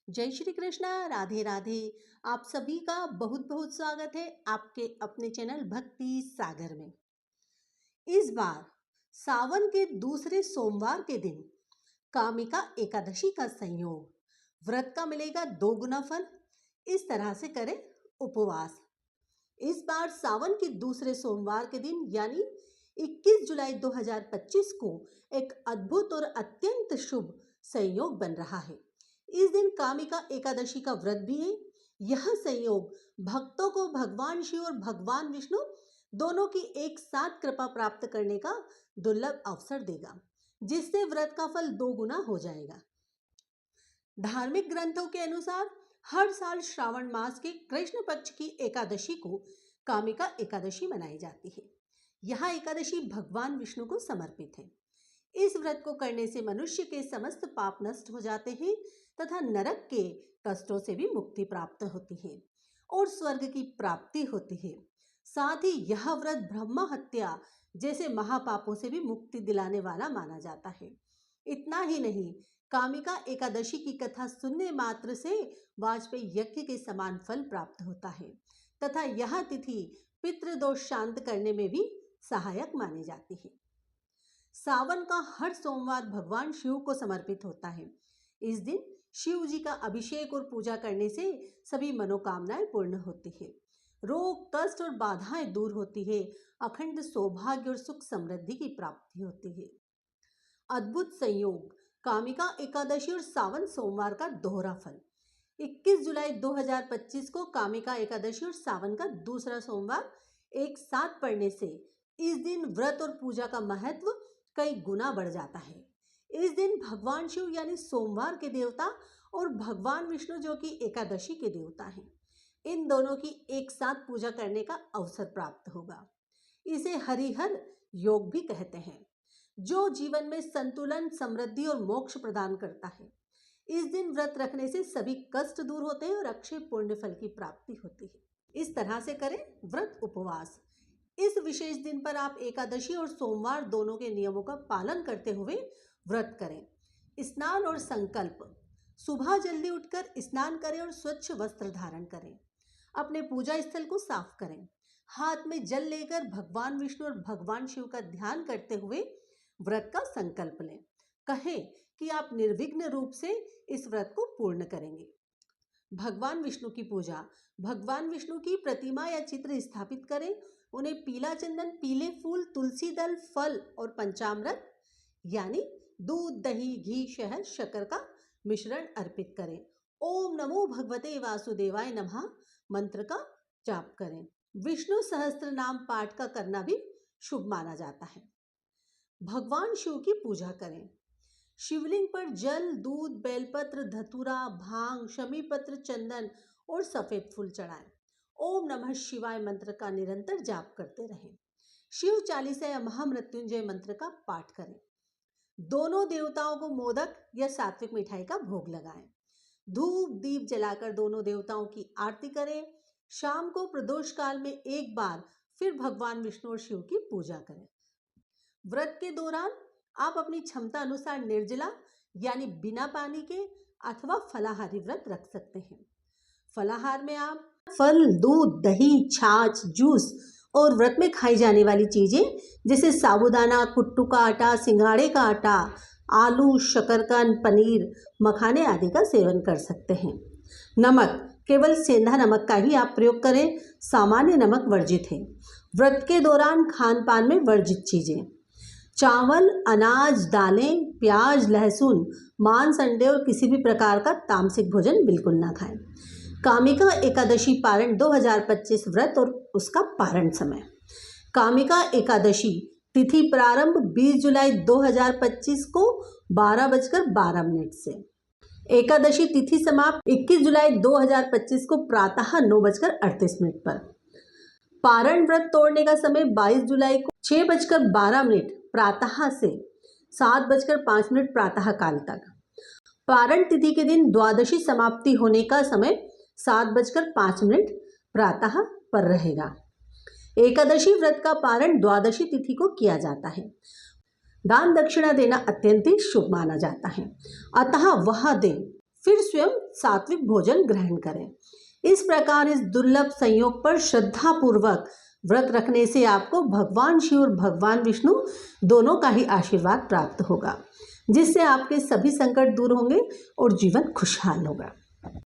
जय श्री कृष्णा, राधे राधे। आप सभी का बहुत बहुत स्वागत है आपके अपने चैनल भक्ति सागर में। इस बार सावन के दूसरे सोमवार के दिन कामिका एकादशी का संयोग, व्रत का मिलेगा 2 गुना फल। इस तरह से करें उपवास। इस बार सावन के दूसरे सोमवार के दिन यानी 21 जुलाई 2025 को एक अद्भुत और अत्यंत शुभ संयोग बन रहा है। इस दिन कामिका एकादशी का व्रत भी है। यह संयोग भक्तों को भगवान शिव और भगवान विष्णु दोनों की एक साथ कृपा प्राप्त करने का दुर्लभ अवसर देगा, जिससे व्रत का फल 2 गुना हो जाएगा। धार्मिक ग्रंथों के अनुसार हर साल श्रावण मास के कृष्ण पक्ष की एकादशी को कामिका एकादशी मनाई जाती है। यह एकादशी भगवान विष्णु को समर्पित है। इस व्रत को करने से मनुष्य के समस्त पाप नष्ट हो जाते हैं तथा नरक के कष्टों से भी मुक्ति प्राप्त होती है और स्वर्ग की प्राप्ति होती है। साथ ही यह व्रत ब्रह्म हत्या जैसे महापापों से भी मुक्ति दिलाने वाला माना जाता है। इतना ही नहीं, कामिका एकादशी की कथा सुनने मात्र से वाजपेयी यज्ञ के समान फल प्राप्त होता है तथा यह तिथि पितृदोष शांत करने में भी सहायक मानी जाती है। सावन का हर सोमवार भगवान शिव को समर्पित होता है। इस दिन शिव जी का अभिषेक और पूजा करने से सभी मनोकामनाएं पूर्ण होती है, रोग कष्ट और बाधाएं दूर होती है, अखंड सौभाग्य और सुख समृद्धि की प्राप्ति होती है। अद्भुत संयोग कामिका एकादशी और सावन सोमवार का दोहरा फल। 21 जुलाई 2025 को कामिका एकादशी और सावन का दूसरा सोमवार एक साथ पड़ने से इस दिन व्रत और पूजा का महत्व कई गुना बढ़ जाता है। इस दिन भगवान शिव यानी सोमवार के देवता और भगवान विष्णु जो कि एकादशी के देवता हैं, इन दोनों की एक साथ पूजा करने का अवसर प्राप्त होगा। इसे हरिहर योग भी कहते हैं, जो जीवन में संतुलन, समृद्धि और मोक्ष प्रदान करता है। इस दिन व्रत रखने से सभी कष्ट दूर होते हैं और अक्षय पुण्य फल की प्राप्ति होती है। इस तरह से करें व्रत उपवास। इस विशेष दिन पर आप एकादशी और सोमवार दोनों के नियमों का पालन करते हुए व्रत करें। स्नान और संकल्प। सुबह जल्दी उठकर स्नान करें और स्वच्छ वस्त्र धारण करें। अपने पूजा स्थल को साफ करें। हाथ में जल लेकर भगवान विष्णु और भगवान शिव का ध्यान करते हुए व्रत का संकल्प लें। कहें कि आप निर्विघ्न रूप से इस व्रत को पूर्ण करेंगे। भगवान विष्णु की पूजा। भगवान विष्णु की प्रतिमा या चित्र स्थापित करें। उन्हें पीला चंदन, पीले फूल, तुलसी दल, फल और पंचामृत यानी दूध, दही, घी, शहद, शक्कर का मिश्रण अर्पित करें। ओम नमो भगवते वासुदेवाय नमः मंत्र का जाप करें। विष्णु सहस्त्र नाम पाठ का करना भी शुभ माना जाता है। भगवान शिव की पूजा करें। शिवलिंग पर जल, दूध, बेलपत्र, धतूरा, भांग, शमी पत्र, चंदन और सफेद फूल चढ़ाएं। ओम नमः शिवाय मंत्र का निरंतर जाप करते रहें। शिव चालीसा या महामृत्युंजय मंत्र का पाठ करें। दोनों देवताओं को मोदक या सात्विक मिठाई का भोग लगाएं। धूप दीप जलाकर दोनों देवताओं की आरती करें। शाम को प्रदोष काल में एक बार फिर भगवान विष्णु और शिव की पूजा करें। व्रत के दौरान आप अपनी क्षमता अनुसार निर्जला यानी बिना पानी के अथवा फलाहारी व्रत रख सकते हैं। फलाहार में आप फल, दूध, दही, छाछ, जूस और व्रत में खाई जाने वाली चीजें जैसे साबूदाना, कुट्टू का आटा, सिंघाड़े का आटा, आलू, शकरकंद, पनीर, मखाने आदि का सेवन कर सकते हैं। नमक केवल सेंधा नमक का ही आप प्रयोग करें, सामान्य नमक वर्जित है। व्रत के दौरान खान पान में वर्जित चीजें चावल, अनाज, दालें, प्याज, लहसुन, मांस, अंडे और किसी भी प्रकार का तामसिक भोजन बिल्कुल ना खाएं। कामिका एकादशी पारण 2025 व्रत और उसका पारण समय। कामिका एकादशी तिथि प्रारंभ 20 जुलाई 2025 को 12:12 से। एकादशी तिथि समाप्त 21 जुलाई 2025 को प्रातः 9:38 पर। पारण व्रत तोड़ने का समय 22 जुलाई को 6:12 प्रातः से 7:05 प्रातः काल तक। पारण तिथि के दिन द्वादशी समाप्ति होने का समय 7:05 प्रातः पर रहेगा। एकादशी व्रत का पारण द्वादशी तिथि को किया जाता है। दान दक्षिणा देना अत्यंत ही शुभ माना जाता है, अतः वह दिन फिर स्वयं सात्विक भोजन ग्रहण करें। इस प्रकार इस दुर्लभ संयोग पर श्रद्धा पूर्वक व्रत रखने से आपको भगवान शिव और भगवान विष्णु दोनों का ही आशीर्वाद प्राप्त होगा, जिससे आपके सभी संकट दूर होंगे और जीवन खुशहाल होगा।